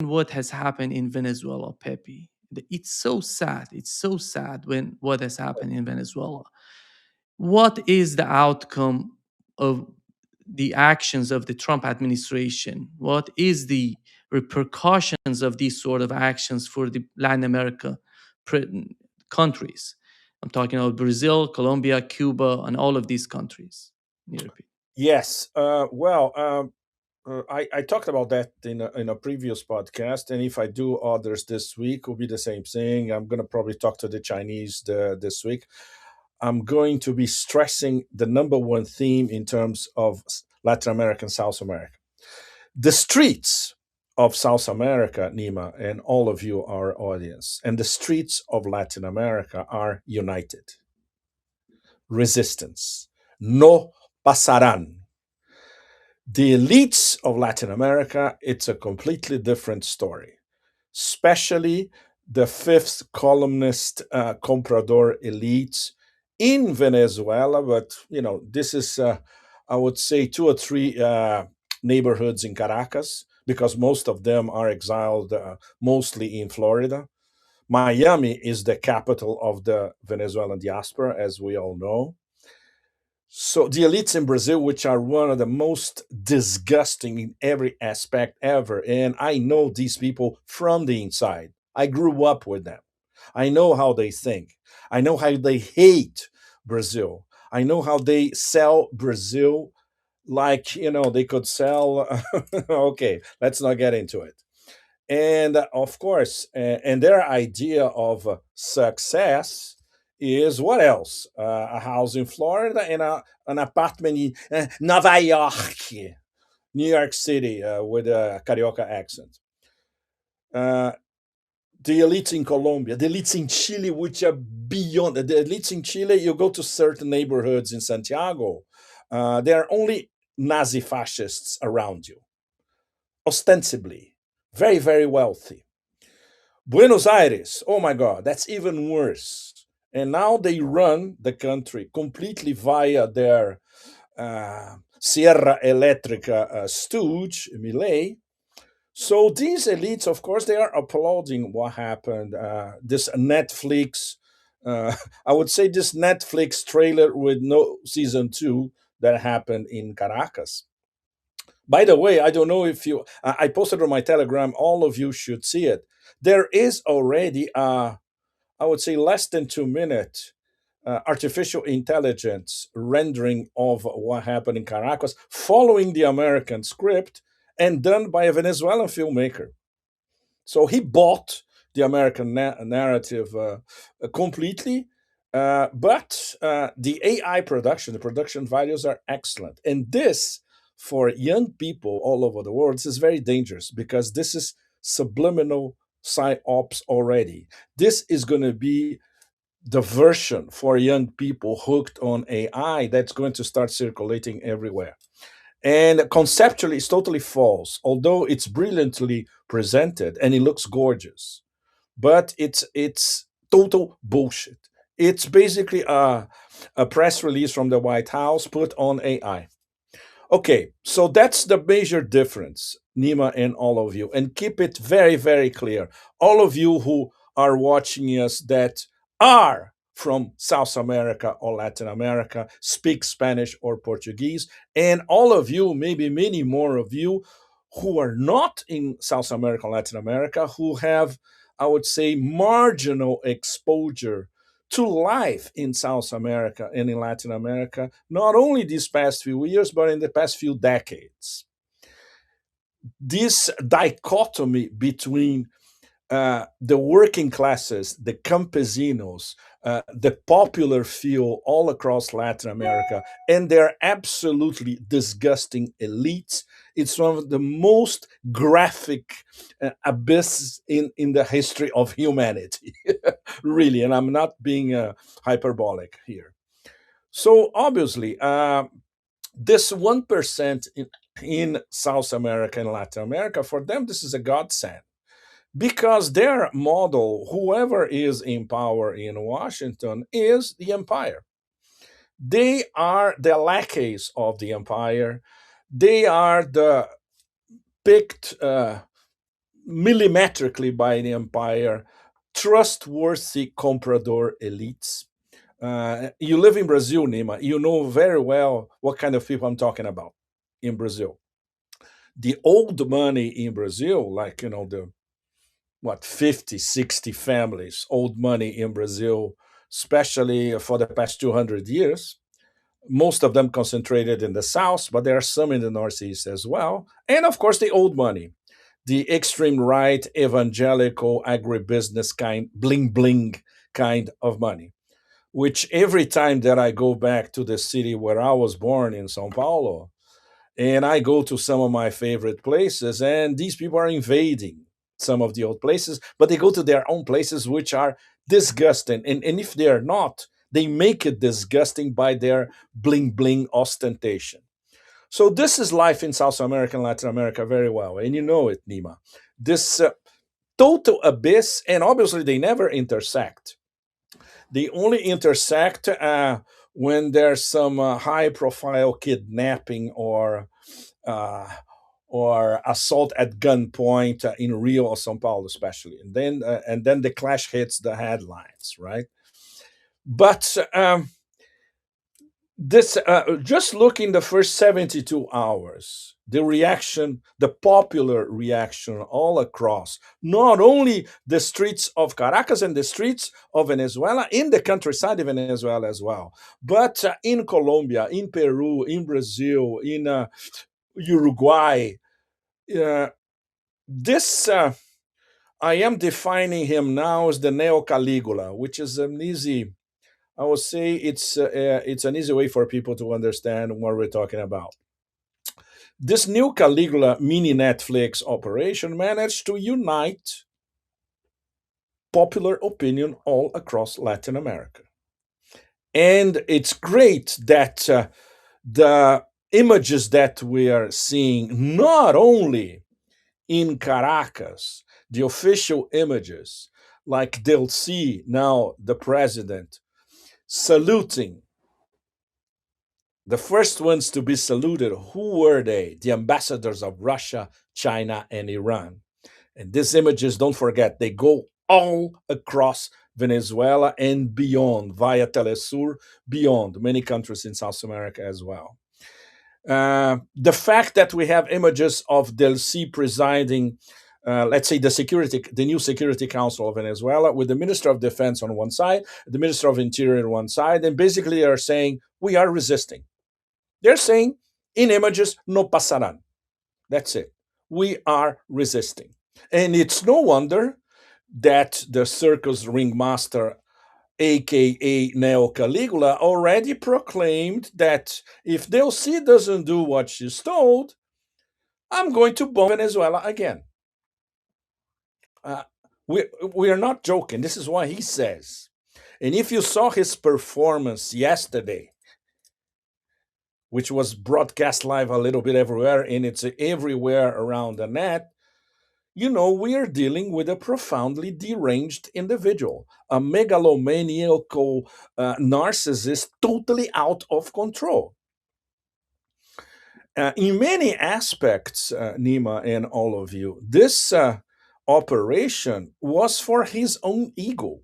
what has happened in Venezuela, Pepe. It's so sad. It's so sad when what has happened in Venezuela. What is the outcome of the actions of the Trump administration? What is the repercussions of these sort of actions for the Latin America countries? I'm talking about Brazil, Colombia, Cuba, and all of these countries. Europe. Yes. I talked about that in a previous podcast, and if I do others this week, will be the same thing. I'm going to probably talk to the Chinese this week. I'm going to be stressing the number one theme in terms of Latin America and South America. The streets of South America, Nima, and all of you, our audience, and the streets of Latin America are united. Resistance. No pasarán. The elites of Latin America, it's a completely different story, especially the fifth columnist comprador elites in Venezuela. But, this is, I would say, two or three neighborhoods in Caracas, because most of them are exiled mostly in Florida. Miami is the capital of the Venezuelan diaspora, as we all know. So the elites in Brazil, which are one of the most disgusting in every aspect ever, and I know these people from the inside. I grew up with them. I know how they think. I know how they hate Brazil. I know how they sell Brazil like, they could sell. Okay, let's not get into it. And of course, and their idea of success is what else? A house in Florida and an apartment in Nova York, New York City, with a Carioca accent. Uh, the elites in Colombia, the elites in Chile, which are beyond the elites in Chile. You go to certain neighborhoods in Santiago, there are only Nazi fascists around you, ostensibly very, very wealthy. Buenos Aires, oh my God, that's even worse. And now they run the country completely via their Sierra Electrica stooge, Millet. So these elites, of course, they are applauding what happened. This Netflix, I would say this Netflix trailer with no season two that happened in Caracas. By the way, I don't know if I posted on my Telegram, all of you should see it. There is already I would say less than 2 minute artificial intelligence rendering of what happened in Caracas, following the American script and done by a Venezuelan filmmaker. So he bought the American narrative completely. But the AI production, the production values are excellent. And this, for young people all over the world, this is very dangerous because this is subliminal psyops already. This is going to be the version for young people hooked on AI that's going to start circulating everywhere. And conceptually, it's totally false, although it's brilliantly presented and it looks gorgeous. But it's total bullshit. It's basically a press release from the White House put on AI. Okay, so that's the major difference, Nima and all of you. And keep it very, very clear. All of you who are watching us that are from South America or Latin America, speak Spanish or Portuguese, and all of you, maybe many more of you, who are not in South America, Latin America, who have, I would say, marginal exposure to life in South America and in Latin America, not only these past few years, but in the past few decades. This dichotomy between the working classes, the campesinos, the popular few all across Latin America, and their absolutely disgusting elites. It's one of the most graphic abysses in the history of humanity, really. And I'm not being hyperbolic here. So obviously, this 1% in South America and Latin America, for them, this is a godsend because their model, whoever is in power in Washington, is the empire. They are the lackeys of the empire. They are the picked millimetrically by the empire, trustworthy comprador elites. You live in Brazil, Nima. You know very well what kind of people I'm talking about in Brazil. The old money in Brazil, like, the what, 50, 60 families, old money in Brazil, especially for the past 200 years. Most of them concentrated in the south, but there are some in the northeast as well. And of course, the old money, the extreme right, evangelical, agribusiness kind, bling bling kind of money, which every time that I go back to the city where I was born in Sao Paulo, and I go to some of my favorite places, and these people are invading some of the old places, but they go to their own places, which are disgusting. And if they are not, they make it disgusting by their bling bling ostentation. So this is life in South America and Latin America very well, and you know it, Nima. This total abyss, and obviously they never intersect. They only intersect when there's some high-profile kidnapping uh, or assault at gunpoint in Rio or São Paulo, especially, and then the clash hits the headlines, right? But this just look in the first 72 hours, the reaction, the popular reaction all across, not only the streets of Caracas and the streets of Venezuela, in the countryside of Venezuela as well, but in Colombia, in Peru, in Brazil, in Uruguay. uh, this I am defining him now as the Neo Caligula, which is an easy. I would say it's an easy way for people to understand what we're talking about. This new Caligula mini Netflix operation managed to unite popular opinion all across Latin America. And it's great that the images that we are seeing, not only in Caracas, the official images, like they'll see now the president saluting. The first ones to be saluted, who were they? The ambassadors of Russia, China, and Iran. And these images, don't forget, they go all across Venezuela and beyond, via Telesur, beyond many countries in South America as well. The fact that we have images of Delcy presiding, let's say the new Security Council of Venezuela, with the Minister of Defense on one side, the Minister of Interior on one side, and basically are saying, we are resisting. They're saying in images, no pasarán. That's it. We are resisting. And it's no wonder that the circus ringmaster, aka Neo Caligula, already proclaimed that if Delcy doesn't do what she's told, I'm going to bomb Venezuela again. Uh, we are not joking. This is what he says. And if you saw his performance yesterday, which was broadcast live a little bit everywhere, and it's everywhere around the net, we are dealing with a profoundly deranged individual, a megalomaniacal narcissist, totally out of control. In many aspects, Nima and all of you, this operation was for his own ego,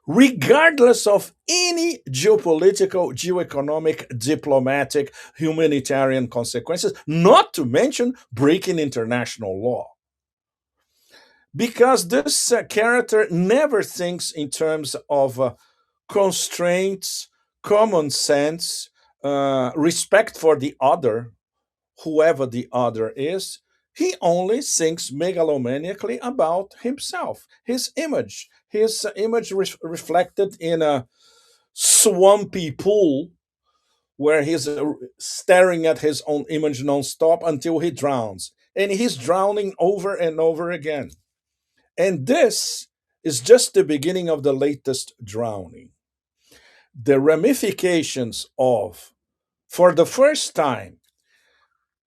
regardless of any geopolitical, geoeconomic, diplomatic, humanitarian consequences, not to mention breaking international law. Because this character never thinks in terms of constraints, common sense, respect for the other, whoever the other is. He only thinks megalomaniacally about himself, his image reflected in a swampy pool where he's staring at his own image nonstop until he drowns. And he's drowning over and over again. And this is just the beginning of the latest drowning. The ramifications of, for the first time,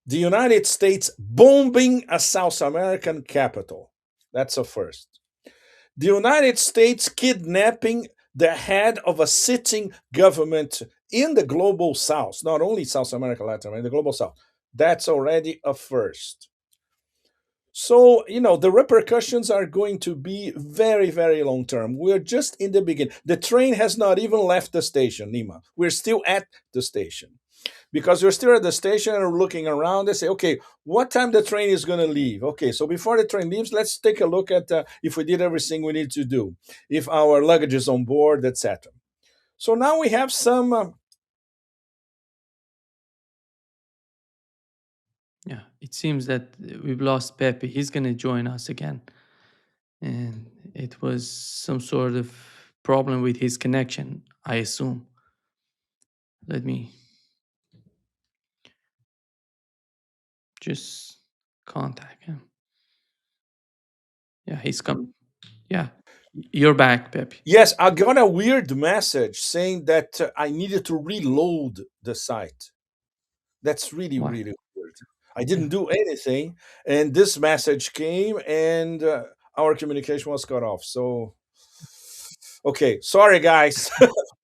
the United States bombing a South American capital. That's a first. The United States kidnapping the head of a sitting government in the global South, not only South America, Latin America, the global South. That's already a first. So, the repercussions are going to be very, very long term. We're just in the beginning. The train has not even left the station, Nima. We're still at the station because we're still at the station and we're looking around and say, okay, what time the train is going to leave? Okay, so before the train leaves, let's take a look at if we did everything we need to do, if our luggage is on board, etc. So now we have some. Yeah, it seems that we've lost Pepe. He's going to join us again. And it was some sort of problem with his connection, I assume. Let me just contact him. Yeah, he's coming. Yeah, you're back, Pepe. Yes, I got a weird message saying that I needed to reload the site. That's really, Why? really weird. I Yeah. didn't do anything, and this message came, and our communication was cut off. So, okay, sorry, guys.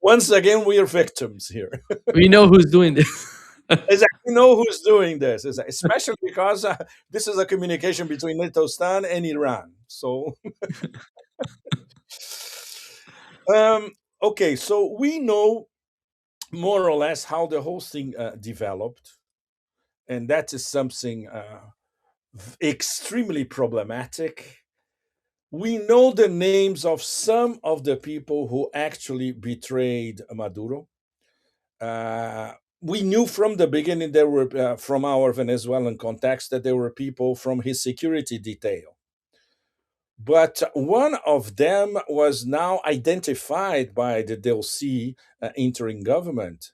Once again, we are victims here. We know who's doing this. Exactly, know who's doing this, especially because this is a communication between Littlestan and Iran. So, um, okay, so we know more or less how the whole thing developed, and that is something extremely problematic. We know the names of some of the people who actually betrayed Maduro. Uh, we knew from the beginning there were from our Venezuelan context that there were people from his security detail. But one of them was now identified by the DLC interim government,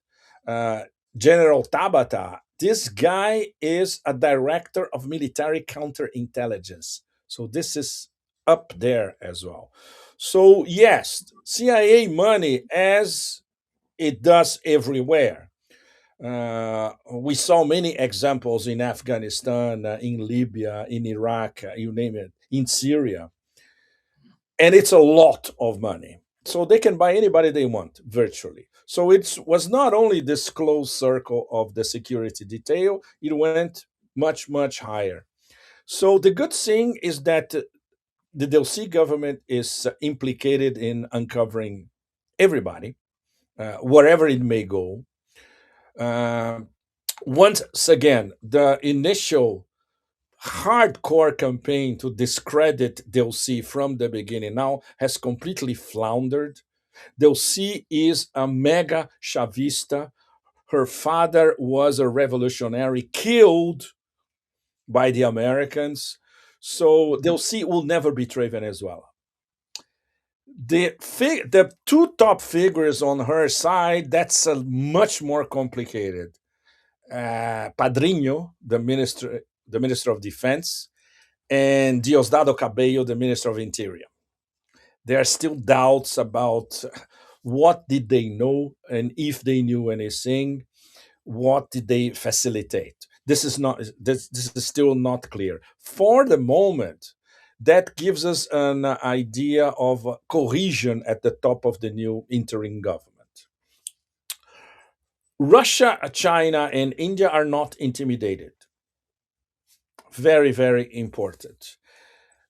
uh, General Tabata. This guy is a director of military counterintelligence. So this is up there as well. So, yes, CIA money, as it does everywhere. We saw many examples in Afghanistan, in Libya, in Iraq, you name it, in Syria, and it's a lot of money. So they can buy anybody they want virtually. So it was not only this close circle of the security detail, it went much, much higher. So the good thing is that the DLC government is implicated in uncovering everybody, wherever it may go. Uh, Once again, the initial hardcore campaign to discredit Delcy from the beginning now has completely floundered. Delcy is a mega Chavista. Her father was a revolutionary killed by the Americans. So Delcy will never betray Venezuela. The two top figures on her side, that's a much more complicated. Padrino, the minister of defense, and Diosdado Cabello, the Minister of Interior. There are still doubts about what did they know and if they knew anything, what did they facilitate. This is still not clear. For the moment, that gives us an idea of cohesion at the top of the new interim government. Russia, China, and India are not intimidated. Very, very important.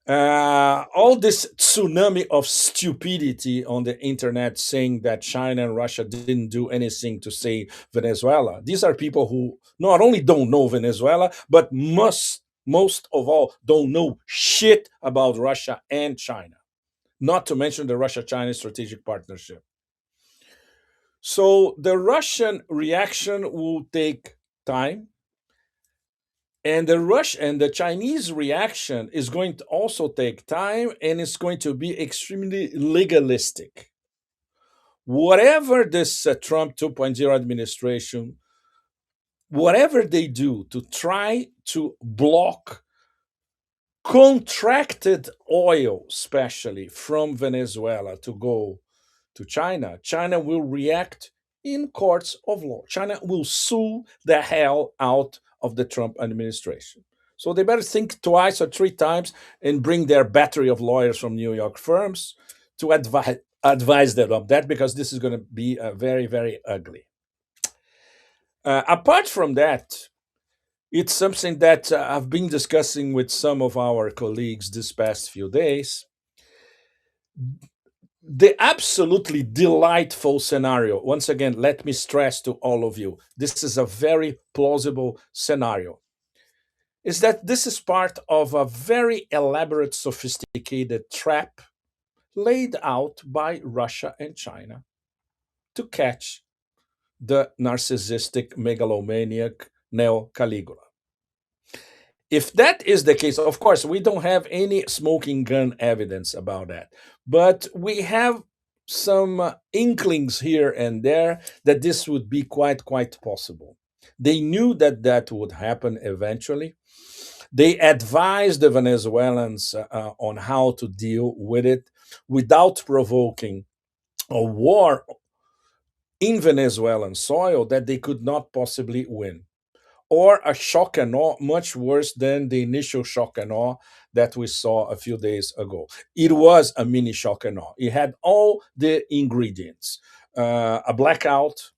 All this tsunami of stupidity on the internet saying that China and Russia didn't do anything to save Venezuela. These are people who not only don't know Venezuela, but most of all don't know shit about Russia and China, not to mention the Russia China strategic partnership. So the Russian reaction will take time, and the Chinese reaction is going to also take time, and it's going to be extremely legalistic. Whatever this Trump 2.0 administration, whatever they do to try to block contracted oil, especially from Venezuela, to go to China, China will react in courts of law. China will sue the hell out of the Trump administration. So they better think twice or three times and bring their battery of lawyers from New York firms to advise them of that, because this is going to be very, very ugly. Apart from that, It's something that I've been discussing with some of our colleagues this past few days. The absolutely delightful scenario, once again, let me stress to all of you, this is a very plausible scenario, is that this is part of a very elaborate, sophisticated trap laid out by Russia and China to catch the narcissistic megalomaniac Neo Caligula. If that is the case, of course, we don't have any smoking gun evidence about that, but we have some inklings here and there that this would be quite possible. They knew that that would happen eventually. They advised the Venezuelans on how to deal with it without provoking a war in Venezuelan soil that they could not possibly win, or a shock and awe much worse than the initial shock and awe that we saw a few days ago. It was a mini shock and awe. It had all the ingredients: a blackout,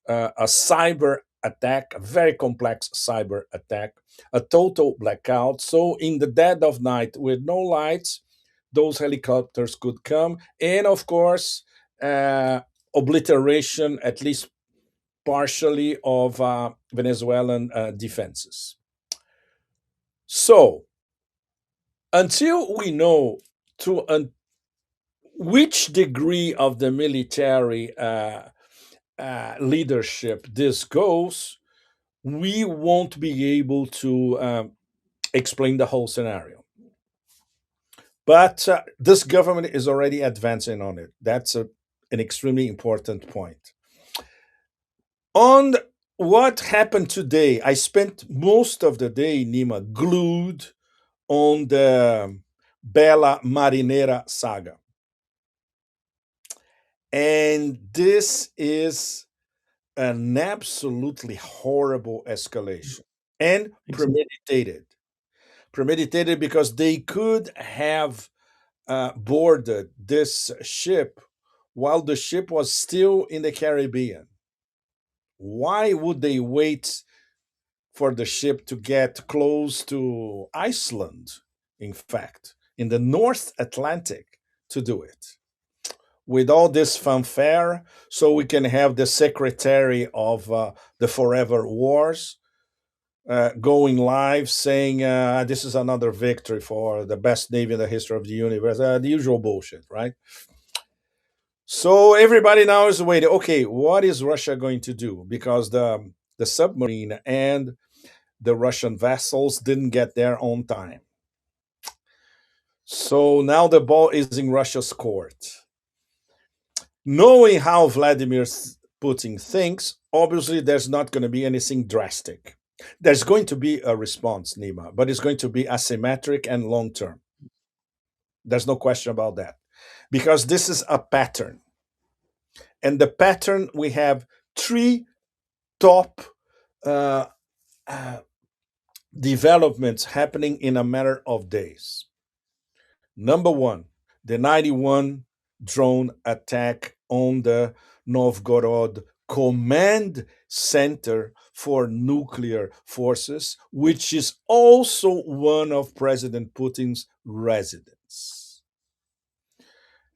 a cyber attack, a very complex cyber attack, a total blackout. So, in the dead of night with no lights, those helicopters could come, and of course, obliteration, at least partially, of Venezuelan defenses. So, until we know to which degree of the military leadership this goes, we won't be able to explain the whole scenario. But this government is already advancing on it. That's an extremely important point. On what happened today, I spent most of the day, Nima, glued on the Bella Marinera saga. And this is an absolutely horrible escalation and Exactly. premeditated. Premeditated because they could have boarded this ship while the ship was still in the Caribbean. Why would they wait for the ship to get close to Iceland, in fact, in the North Atlantic, to do it? With all this fanfare, so we can have the secretary of the Forever Wars going live saying this is another victory for the best navy in the history of the universe. The usual bullshit, right? So everybody now is waiting. Okay, what is Russia going to do? Because the submarine and the Russian vessels didn't get there on time. So now the ball is in Russia's court. Knowing how Vladimir Putin thinks, obviously there's not going to be anything drastic. There's going to be a response, Nima, but it's going to be asymmetric and long term. There's no question about that. Because this is a pattern. And the pattern, we have three top uh, uh, developments happening in a matter of days. Number one, the 91 drone attack on the Novgorod Command Center for Nuclear Forces, which is also one of President Putin's residence.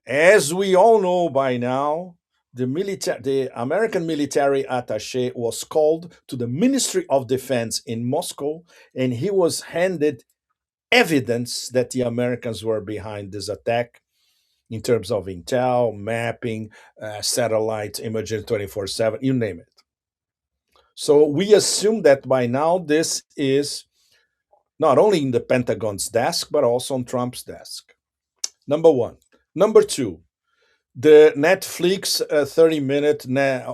As we all know by now, the American military attaché was called to the Ministry of Defense in Moscow, and he was handed evidence that the Americans were behind this attack in terms of intel, mapping, satellite imaging 24/7, you name it. So we assume that by now this is not only in the Pentagon's desk, but also on Trump's desk. Number one. Number two, the Netflix 30-minute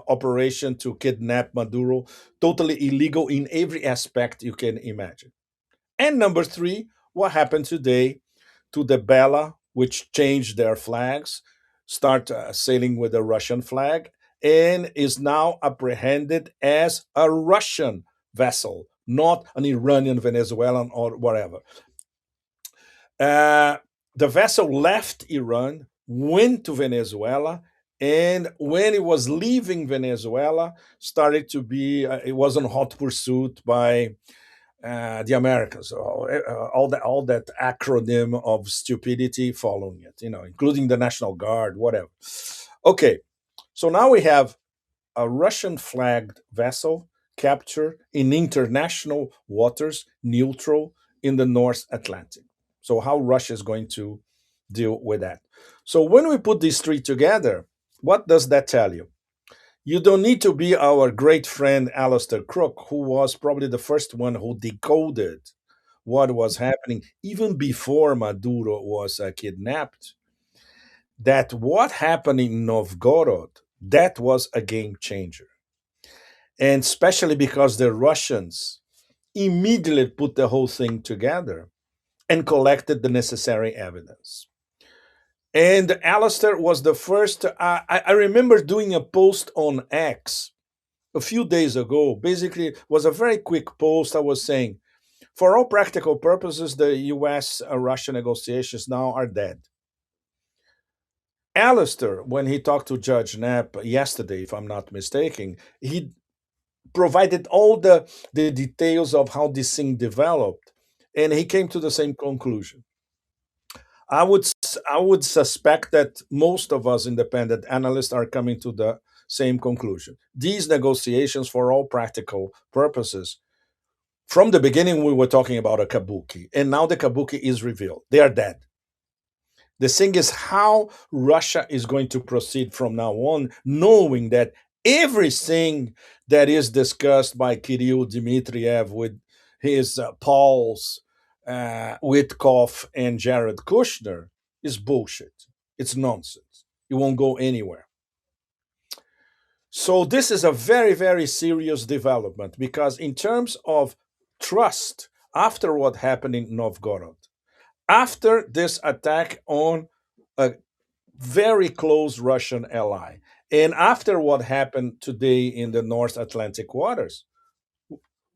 operation to kidnap Maduro, totally illegal in every aspect you can imagine. And number three, what happened today to the Bella, which changed their flags, start sailing with a Russian flag, and is now apprehended as a Russian vessel, not an Iranian, Venezuelan, or whatever. Uh, the vessel left Iran, went to Venezuela, and when it was leaving Venezuela, started to be, it was on hot pursuit by the Americans, all that acronym of stupidity following it, including the National Guard, whatever. Okay, so now we have a Russian flagged vessel captured in international waters, neutral in the North Atlantic. So, how Russia is going to deal with that? So, when we put these three together, what does that tell you? You don't need to be our great friend Alistair Crook, who was probably the first one who decoded what was happening even before Maduro was kidnapped. That what happened in Novgorod, that was a game changer. And especially because the Russians immediately put the whole thing together and collected the necessary evidence. And Alistair was the first. I remember doing a post on X a few days ago. Basically, it was a very quick post. I was saying, for all practical purposes, the US Russia negotiations now are dead. Alistair, when he talked to Judge Knapp yesterday, if I'm not mistaken, he provided all the details of how this thing developed, and he came to the same conclusion. I would suspect that most of us independent analysts are coming to the same conclusion. These negotiations, for all practical purposes, from the beginning we were talking about a kabuki, and now the kabuki is revealed. They are dead. The thing is how Russia is going to proceed from now on, knowing that everything that is discussed by Kirill Dmitriev with his Pauls, Witkoff, and Jared Kushner is bullshit. It's nonsense. It won't go anywhere. So, this is a very, very serious development because, in terms of trust, after what happened in Novgorod, after this attack on a very close Russian ally. And after what happened today in the North Atlantic waters,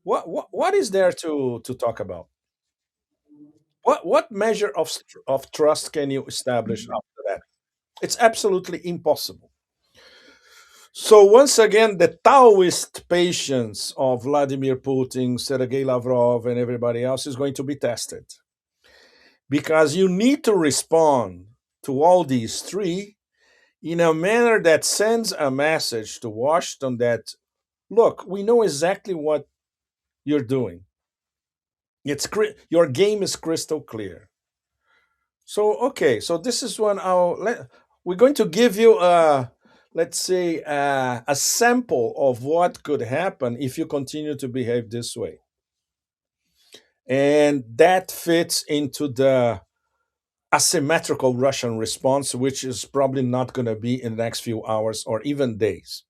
what is there to talk about? What measure of trust can you establish after that? It's absolutely impossible. So once again, the Taoist patience of Vladimir Putin, Sergei Lavrov, and everybody else is going to be tested because you need to respond to all these three in a manner that sends a message to Washington that, look, we know exactly what you're doing. Your game is crystal clear. So okay, so this is we're going to give you a, let's say, a sample of what could happen if you continue to behave this way, and that fits into the asymmetrical Russian response, which is probably not going to be in the next few hours or even days.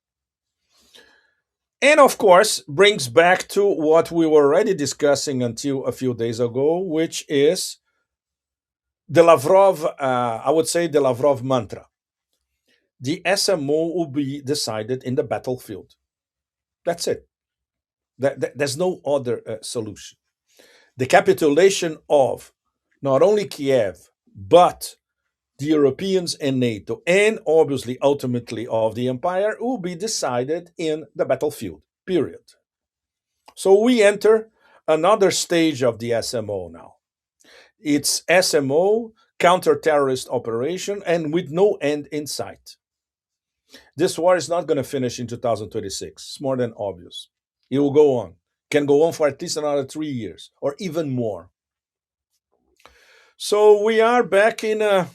And of course, brings back to what we were already discussing until a few days ago, which is the Lavrov, I would say the Lavrov mantra. The SMO will be decided in the battlefield. That's it. There's no other solution. The capitulation of not only Kiev, but the Europeans and NATO, and obviously ultimately of the empire, will be decided in the battlefield, period. So we enter another stage of the SMO now. It's SMO, counter terrorist operation, and with no end in sight. This war is not going to finish in 2026. It's more than obvious. It will go on, can go on for at least another 3 years or even more. So we are back in a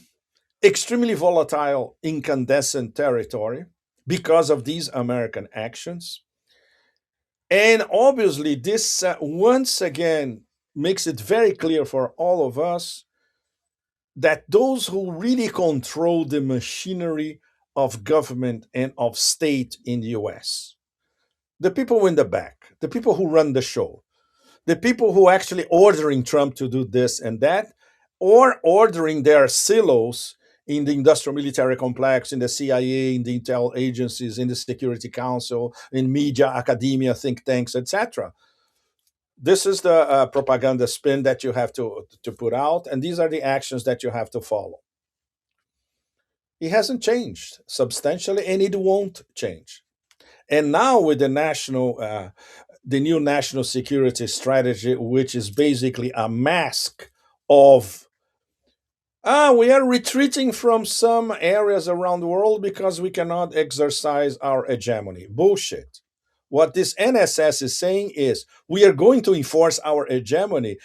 extremely volatile, incandescent territory because of these American actions. And obviously, this once again makes it very clear for all of us that those who really control the machinery of government and of state in the US, the people in the back, the people who run the show, the people who actually ordering Trump to do this and that, or ordering their silos in the industrial military complex, in the CIA, in the intel agencies, in the Security Council, in media, academia, think tanks, etc. This is the propaganda spin that you have to put out, and these are the actions that you have to follow. It hasn't changed substantially, and it won't change. And now with the national the new national security strategy, which is basically a mask of we are retreating from some areas around the world because we cannot exercise our hegemony. Bullshit. What this NSS is saying is we are going to enforce our hegemony,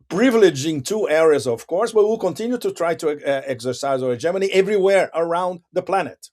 privileging two areas, of course, but we'll continue to try to exercise our hegemony everywhere around the planet.